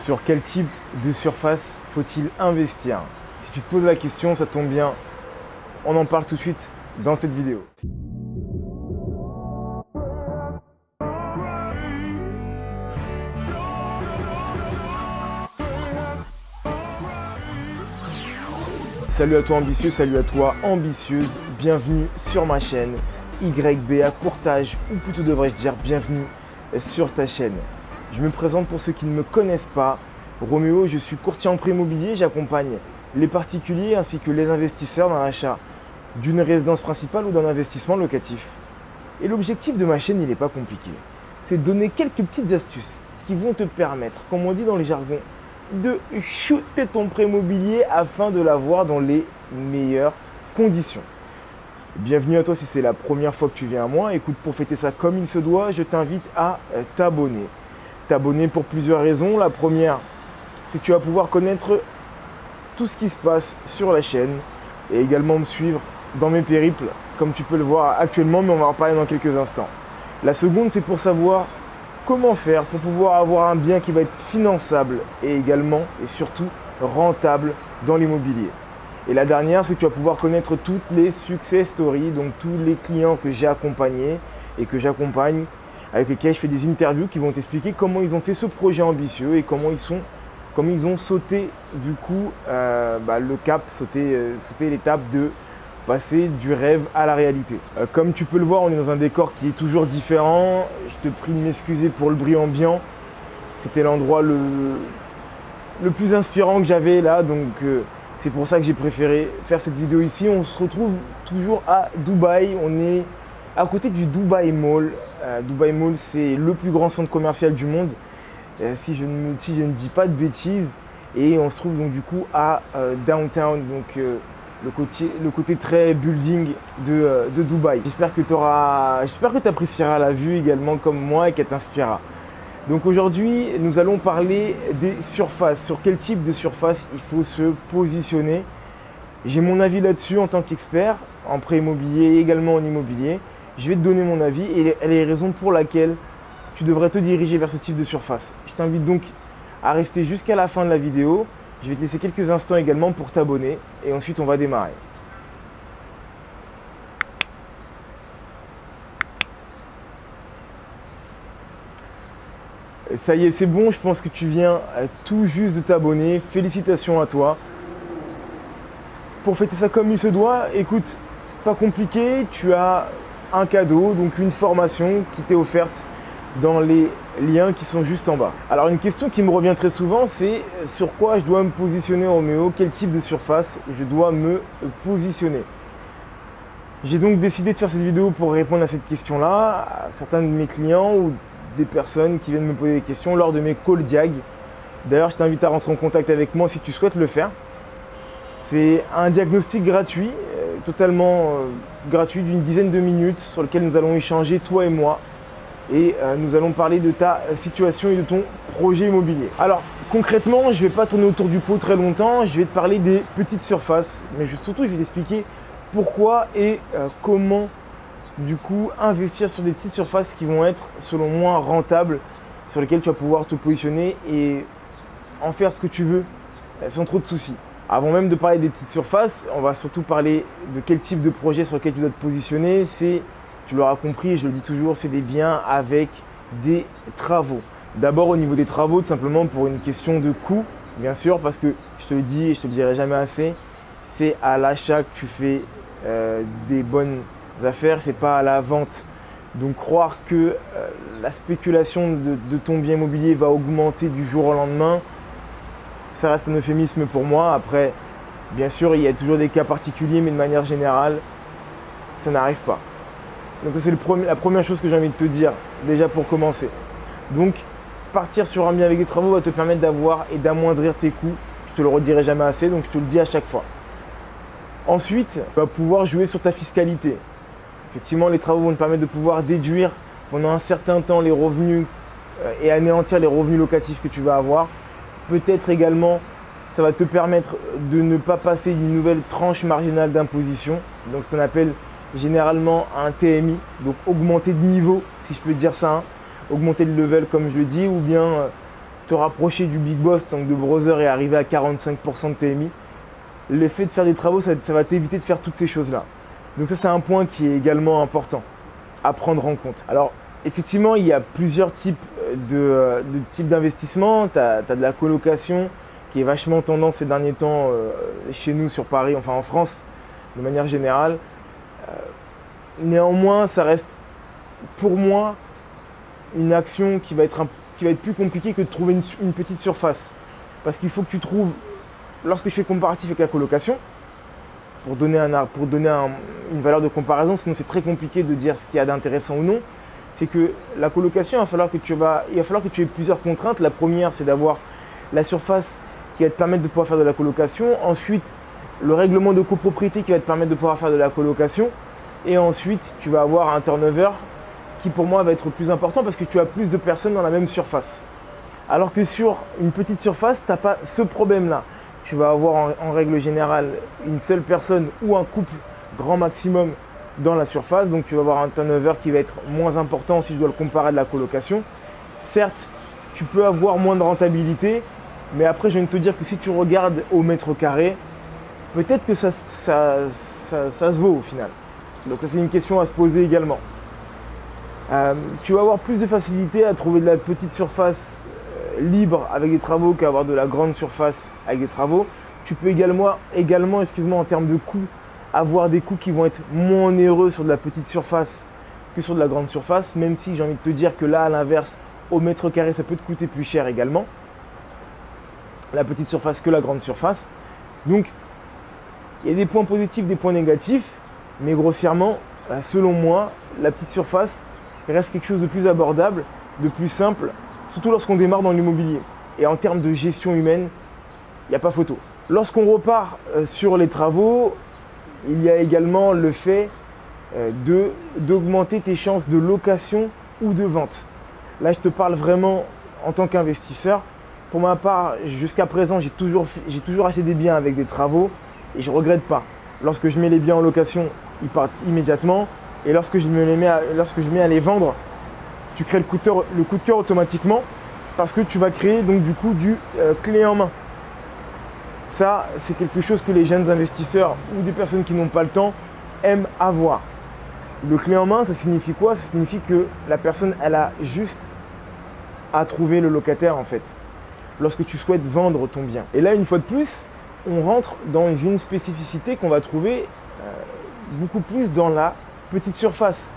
Sur quel type de surface faut-il investir? Si tu te poses la question, ça tombe bien, on en parle tout de suite dans cette vidéo. Salut à toi ambitieux, salut à toi ambitieuse, bienvenue sur ma chaîne YBA Courtage, ou plutôt devrais-je dire bienvenue sur ta chaîne. Je me présente pour ceux qui ne me connaissent pas, Roméo, je suis courtier en prêt immobilier, j'accompagne les particuliers ainsi que les investisseurs dans l'achat d'une résidence principale ou d'un investissement locatif. Et l'objectif de ma chaîne, il n'est pas compliqué, c'est de donner quelques petites astuces qui vont te permettre, comme on dit dans les jargons, de shooter ton prêt immobilier afin de l'avoir dans les meilleures conditions. Bienvenue à toi si c'est la première fois que tu viens à moi. Écoute, pour fêter ça comme il se doit, je t'invite à t'abonner. T'abonner pour plusieurs raisons. La première, c'est que tu vas pouvoir connaître tout ce qui se passe sur la chaîne et également me suivre dans mes périples, comme tu peux le voir actuellement, mais on va en reparler dans quelques instants. La seconde, c'est pour savoir comment faire pour pouvoir avoir un bien qui va être finançable et également et surtout rentable dans l'immobilier. Et la dernière, c'est que tu vas pouvoir connaître toutes les success stories, donc tous les clients que j'ai accompagnés et que j'accompagne, avec lesquels je fais des interviews qui vont t'expliquer comment ils ont fait ce projet ambitieux et comment ils ont sauté du coup le cap, sauté l'étape de passer du rêve à la réalité. Comme tu peux le voir, on est dans un décor qui est toujours différent. Je te prie de m'excuser pour le bruit ambiant. C'était l'endroit le plus inspirant que j'avais là, donc c'est pour ça que j'ai préféré faire cette vidéo ici. On se retrouve toujours à Dubaï. On est à côté du Dubai Mall. Dubai Mall, c'est le plus grand centre commercial du monde, si je ne dis pas de bêtises. Et on se trouve donc du coup à Downtown, donc le côté très building de Dubaï. J'espère que tu apprécieras la vue également comme moi et qu'elle t'inspirera. Donc aujourd'hui, nous allons parler des surfaces. Sur quel type de surface il faut se positionner. J'ai mon avis là-dessus en tant qu'expert en prêt immobilier et également en immobilier. Je vais te donner mon avis et les raisons pour lesquelles tu devrais te diriger vers ce type de surface. Je t'invite donc à rester jusqu'à la fin de la vidéo. Je vais te laisser quelques instants également pour t'abonner et ensuite on va démarrer. Ça y est, c'est bon, je pense que tu viens tout juste de t'abonner. Félicitations à toi. Pour fêter ça comme il se doit, écoute, pas compliqué, tu as un cadeau, donc une formation qui t'est offerte dans les liens qui sont juste en bas. Alors une question qui me revient très souvent, c'est sur quoi je dois me positionner Roméo, quel type de surface je dois me positionner. J'ai donc décidé de faire cette vidéo pour répondre à cette question-là, à certains de mes clients ou des personnes qui viennent me poser des questions lors de mes calls diag. D'ailleurs, je t'invite à rentrer en contact avec moi si tu souhaites le faire. C'est un diagnostic gratuit, totalement gratuit d'une dizaine de minutes sur lequel nous allons échanger, toi et moi. Et nous allons parler de ta situation et de ton projet immobilier. Alors concrètement, je ne vais pas tourner autour du pot très longtemps, je vais te parler des petites surfaces, mais surtout je vais t'expliquer pourquoi et comment du coup investir sur des petites surfaces qui vont être selon moi rentables, sur lesquelles tu vas pouvoir te positionner et en faire ce que tu veux sans trop de soucis. Avant même de parler des petites surfaces, on va surtout parler de quel type de projet sur lequel tu dois te positionner. Tu l'auras compris, je le dis toujours, c'est des biens avec des travaux. D'abord au niveau des travaux, tout simplement pour une question de coût, bien sûr, parce que je te le dis et je te le dirai jamais assez, c'est à l'achat que tu fais des bonnes affaires, c'est pas à la vente. Donc croire que la spéculation de ton bien immobilier va augmenter du jour au lendemain, ça reste un euphémisme pour moi. Après, bien sûr, il y a toujours des cas particuliers, mais de manière générale, ça n'arrive pas. Donc ça, c'est la première chose que j'ai envie de te dire, déjà pour commencer. Donc, partir sur un bien avec des travaux va te permettre d'avoir et d'amoindrir tes coûts. Je te le redirai jamais assez, donc je te le dis à chaque fois. Ensuite, tu vas pouvoir jouer sur ta fiscalité. Effectivement, les travaux vont te permettre de pouvoir déduire pendant un certain temps les revenus et anéantir les revenus locatifs que tu vas avoir. Peut-être également, ça va te permettre de ne pas passer d'une nouvelle tranche marginale d'imposition, donc ce qu'on appelle généralement un TMI, donc augmenter de niveau, si je peux dire ça, hein, augmenter de level comme je le dis, ou bien te rapprocher du big boss, donc de Brother, et arriver à 45% de TMI. L'effet de faire des travaux, ça va t'éviter de faire toutes ces choses-là. Donc ça, c'est un point qui est également important à prendre en compte. Alors, effectivement, il y a plusieurs types d'investissement. Tu as de la colocation qui est vachement tendance ces derniers temps chez nous sur Paris, enfin en France, de manière générale. Néanmoins, ça reste pour moi une action qui va être plus compliquée que de trouver une petite surface. Parce qu'il faut que tu trouves, lorsque je fais comparatif avec la colocation, pour donner une valeur de comparaison, sinon c'est très compliqué de dire ce qu'il y a d'intéressant ou non, c'est que la colocation, il va falloir que tu aies plusieurs contraintes. La première, c'est d'avoir la surface qui va te permettre de pouvoir faire de la colocation. Ensuite, le règlement de copropriété qui va te permettre de pouvoir faire de la colocation. Et ensuite, tu vas avoir un turnover qui pour moi va être plus important parce que tu as plus de personnes dans la même surface. Alors que sur une petite surface, tu n'as pas ce problème-là. Tu vas avoir en règle générale une seule personne ou un couple grand maximum dans la surface. Donc tu vas avoir un turnover qui va être moins important si je dois le comparer à de la colocation. Certes, tu peux avoir moins de rentabilité, mais après je viens de te dire que si tu regardes au mètre carré, peut-être que ça se vaut au final. Donc ça, c'est une question à se poser également. Tu vas avoir plus de facilité à trouver de la petite surface libre avec des travaux qu'avoir de la grande surface avec des travaux. Tu peux également en termes de coûts, avoir des coûts qui vont être moins onéreux sur de la petite surface que sur de la grande surface, même si j'ai envie de te dire que là, à l'inverse, au mètre carré, ça peut te coûter plus cher également, la petite surface que la grande surface. Donc, il y a des points positifs, des points négatifs, mais grossièrement, selon moi, la petite surface reste quelque chose de plus abordable, de plus simple, surtout lorsqu'on démarre dans l'immobilier. Et en termes de gestion humaine, il n'y a pas photo. Lorsqu'on repart sur les travaux, il y a également le fait d'augmenter tes chances de location ou de vente. Là, je te parle vraiment en tant qu'investisseur. Pour ma part, jusqu'à présent, j'ai toujours acheté des biens avec des travaux et je ne regrette pas. Lorsque je mets les biens en location, ils partent immédiatement. Et lorsque je mets à les vendre, tu crées le coup de cœur automatiquement parce que tu vas créer donc du coup du clé en main. Ça, c'est quelque chose que les jeunes investisseurs ou des personnes qui n'ont pas le temps aiment avoir. Le clé en main, ça signifie quoi? Ça signifie que la personne, elle a juste à trouver le locataire en fait, lorsque tu souhaites vendre ton bien. Et là, une fois de plus, on rentre dans une spécificité qu'on va trouver beaucoup plus dans la petite surface.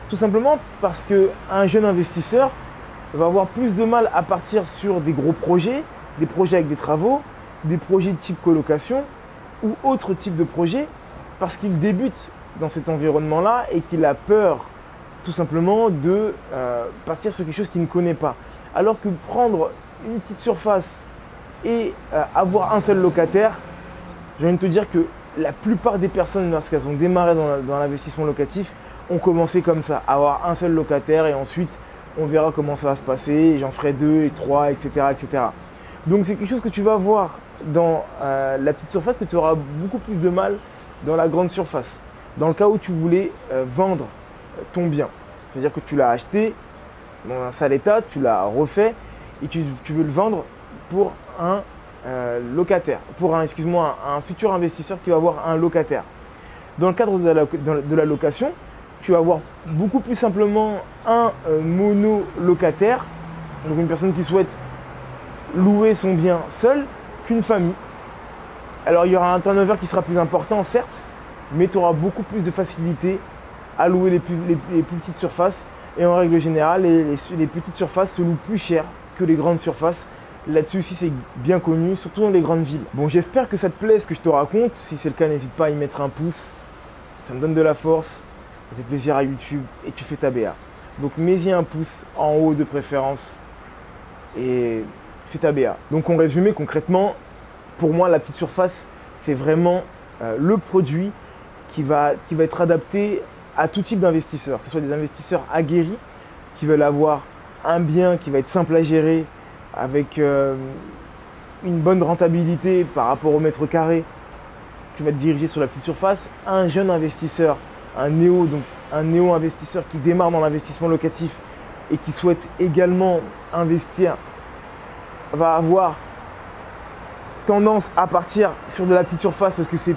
Tout simplement parce qu'un jeune investisseur va avoir plus de mal à partir sur des gros projets, des projets avec des travaux, des projets de type colocation ou autre type de projet parce qu'il débute dans cet environnement-là et qu'il a peur tout simplement de partir sur quelque chose qu'il ne connaît pas. Alors que prendre une petite surface et avoir un seul locataire, j'ai envie de te dire que la plupart des personnes, lorsqu'elles ont démarré dans l'investissement locatif, ont commencé comme ça, avoir un seul locataire et ensuite on verra comment ça va se passer, j'en ferai 2 et 3, etc., etc. Donc c'est quelque chose que tu vas voir dans la petite surface que tu auras beaucoup plus de mal dans la grande surface. Dans le cas où tu voulais vendre ton bien, c'est-à-dire que tu l'as acheté dans un sale état, tu l'as refait et tu veux le vendre pour un locataire, pour un futur investisseur qui va avoir un locataire. Dans le cadre de la location, tu vas avoir beaucoup plus simplement un mono-locataire, donc une personne qui souhaite louer son bien seul, qu'une famille. Alors il y aura un turnover qui sera plus important certes, mais tu auras beaucoup plus de facilité à louer les plus petites surfaces. Et en règle générale, les petites surfaces se louent plus cher que les grandes surfaces. Là-dessus aussi, c'est bien connu, surtout dans les grandes villes. Bon, j'espère que ça te plaît ce que je te raconte. Si c'est le cas, n'hésite pas à y mettre un pouce. Ça me donne de la force, ça fait plaisir à YouTube et tu fais ta BA. Donc mets-y un pouce en haut de préférence et fais ta BA. Donc en résumé, concrètement, pour moi, la petite surface, c'est vraiment le produit qui va être adapté à tout type d'investisseurs, que ce soit des investisseurs aguerris qui veulent avoir un bien qui va être simple à gérer avec une bonne rentabilité par rapport au mètre carré. Tu vas te diriger sur la petite surface. Un jeune investisseur, un néo-investisseur qui démarre dans l'investissement locatif et qui souhaite également investir va avoir tendance à partir sur de la petite surface parce que c'est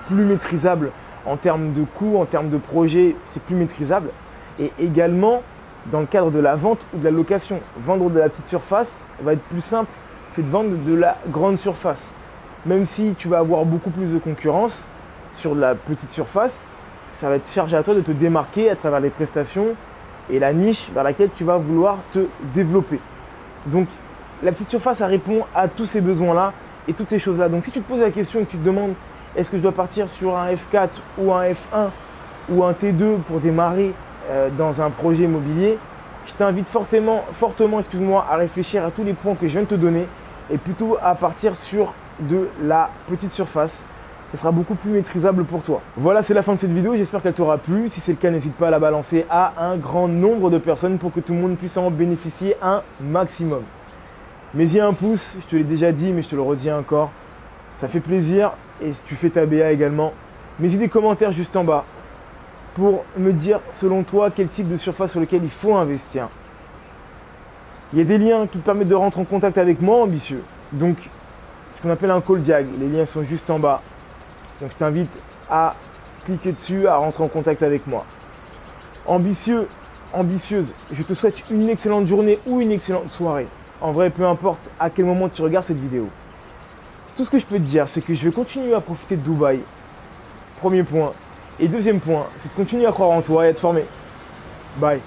plus maîtrisable en termes de coûts, en termes de projet, c'est plus maîtrisable. Et également, dans le cadre de la vente ou de la location, vendre de la petite surface va être plus simple que de vendre de la grande surface. Même si tu vas avoir beaucoup plus de concurrence sur la petite surface, ça va être chargé à toi de te démarquer à travers les prestations et la niche vers laquelle tu vas vouloir te développer. Donc, la petite surface, ça répond à tous ces besoins-là et toutes ces choses-là. Donc, si tu te poses la question et que tu te demandes est-ce que je dois partir sur un F4 ou un F1 ou un T2 pour démarrer dans un projet immobilier, je t'invite fortement, à réfléchir à tous les points que je viens de te donner et plutôt à partir sur de la petite surface. Ça sera beaucoup plus maîtrisable pour toi. Voilà, c'est la fin de cette vidéo. J'espère qu'elle t'aura plu. Si c'est le cas, n'hésite pas à la balancer à un grand nombre de personnes pour que tout le monde puisse en bénéficier un maximum. Mets-y un pouce, je te l'ai déjà dit, mais je te le redis encore. Ça fait plaisir. Et si tu fais ta BA également, mets-y des commentaires juste en bas pour me dire, selon toi, quel type de surface sur lequel il faut investir. Il y a des liens qui te permettent de rentrer en contact avec moi, ambitieux. Donc, ce qu'on appelle un call diag. Les liens sont juste en bas. Donc, je t'invite à cliquer dessus, à rentrer en contact avec moi. Ambitieux, ambitieuse, je te souhaite une excellente journée ou une excellente soirée. En vrai, peu importe à quel moment tu regardes cette vidéo. Tout ce que je peux te dire, c'est que je vais continuer à profiter de Dubaï. Premier point. Et deuxième point, c'est de continuer à croire en toi et à te former. Bye.